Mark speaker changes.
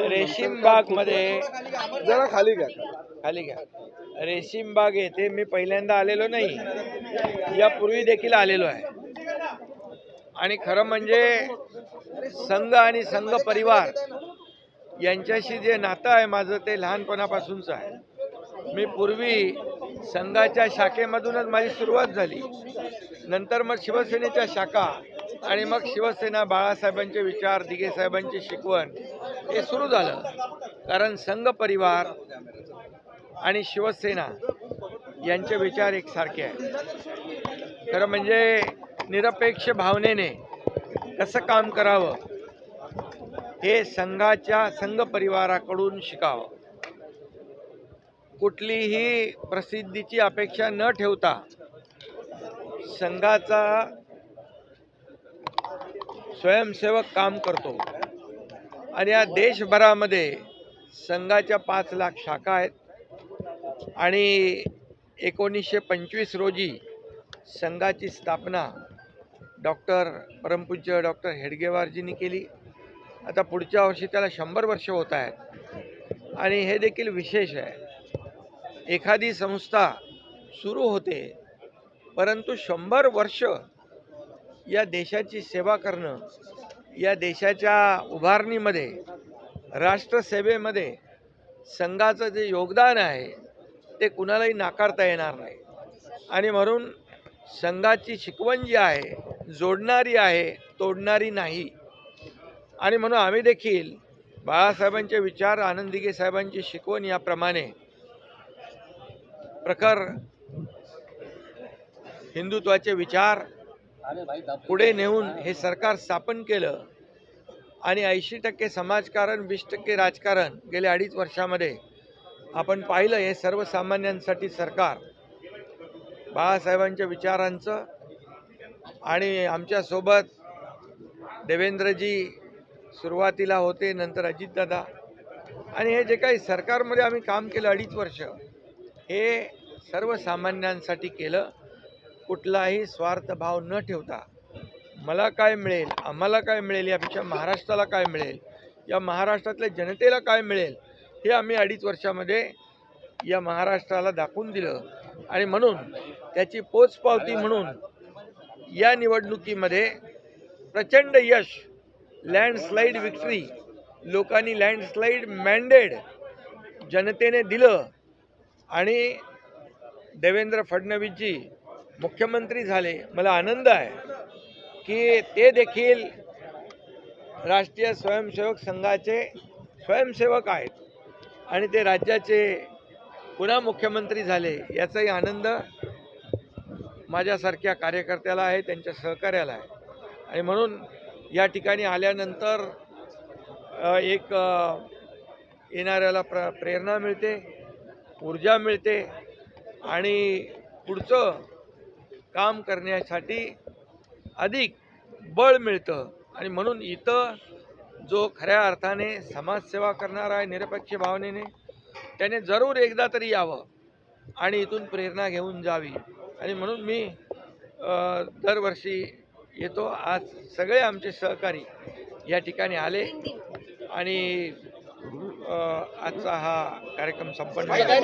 Speaker 1: रेशीम बाग मध्ये
Speaker 2: जरा खाली घ्या
Speaker 1: रेशीम बाग येथे मी पहिल्यांदा आलेलो नाही, यापूर्वी देखील आलेलो आहे। आणि खरं म्हणजे संघ आणि संघ परिवार यांच्याशी जे नातं आहे माझं ते लहानपणापासूनच आहे। मी पूर्वी संघाच्या शाखेमधूनच माझी सुरुवात झाली, नंतर मग शिवसेनेच्या शाखा आणि मग शिवसेना, बाळासाहेबांचे विचार, दिघे साहेबांची शिकवण हे सुरू झालं। कारण संघ परिवार आणि शिवसेना यांचे विचार एकसारखे आहेत। खरं म्हणजे निरपेक्ष भावनेने कसं काम करावं हे संघ परिवाराकडून शिकावं। कुठलीही प्रसिद्धीची अपेक्षा न ठेवता संघाचा स्वयंसेवक काम करतो आणि या देशभरामध्ये संघाच्या 5 लाख शाखा आहेत आणि 1925 रोजी संघाची स्थापना परमपूज्य डॉक्टर हेडगेवारजींनी केली। आता पुढच्या वर्षी त्याला 100 वर्ष होत आहेत आणि हे देखील विशेष आहे। एखादी संस्था सुरू होते परंतु 100 वर्ष या देशाची सेवा करणं, या देशाच्या उभारणीमध्ये, राष्ट्रसेवेमध्ये संघाचं जे योगदान आहे ते कुणालाही नाकारता येणार नाही। आणि म्हणून संघाची शिकवण जी आहे जोडणारी आहे, तोडणारी नाही। आणि म्हणून आम्ही देखील बाळासाहेबांचे विचार, आनंद दिघे साहेबांची शिकवण याप्रमाणे प्रखर हिंदुत्वाचे विचार पुढे नेऊन हे सरकार स्थापन केलं आणि 80% समाजकारण, 20% राजकारण गेल्या 2.5 वर्षामध्ये आपण पाहिलं। हे सर्वसामान्यांसाठी सरकार बाळासाहेबांच्या विचारांचं आणि आमच्यासोबत देवेंद्रजी सुरुवातीला होते, नंतर अजितदादा, आणि हे जे काही सरकारमध्ये आम्ही काम केलं 2.5 वर्ष हे सर्वसामान्यांसाठी केलं। कुठलाही स्वार्थभाव न ठेवता मला काय मिळेल, आम्हाला काय मिळेल, यापेक्षा महाराष्ट्राला काय मिळेल, या महाराष्ट्रातल्या जनतेला काय मिळेल हे आम्ही 2.5 वर्षामध्ये या महाराष्ट्राला दाखवून दिलं। आणि म्हणून त्याची पोचपावती म्हणून या निवडणुकीमध्ये प्रचंड यश, लँडस्लाईड विक्ट्री, लोकांनी लँडस्लाईड मॅन्डेट जनतेने दिलं आणि देवेंद्र फडणवीसजी मुख्यमंत्री झाले। मला आनंद आहे की ते देखील राष्ट्रीय स्वयंसेवक संघाचे स्वयंसेवक आहेत आणि ते राज्याचे पुन्हा मुख्यमंत्री झाले, याचाही आनंद माझ्यासारख्या कार्यकर्त्याला आहे, त्यांच्या सहकार्याला आहे। आणि म्हणून या ठिकाणी आल्यानंतर एक येणाऱ्याला प्रेरणा मिळते, ऊर्जा मिळते आणि पुढचं काम करण्यासाठी अधिक बळ मिळतं। आणि म्हणून इथं जो खऱ्या अर्थाने समाजसेवा करणारा आहे निरपेक्ष भावनेने, त्याने जरूर एकदा तरी यावं आणि इथून प्रेरणा घेऊन जावी। आणि म्हणून मी दरवर्षी येतो। आज सगळे आमचे सहकारी या ठिकाणी आले आणि आजचा हा कार्यक्रम संपन्न झाला।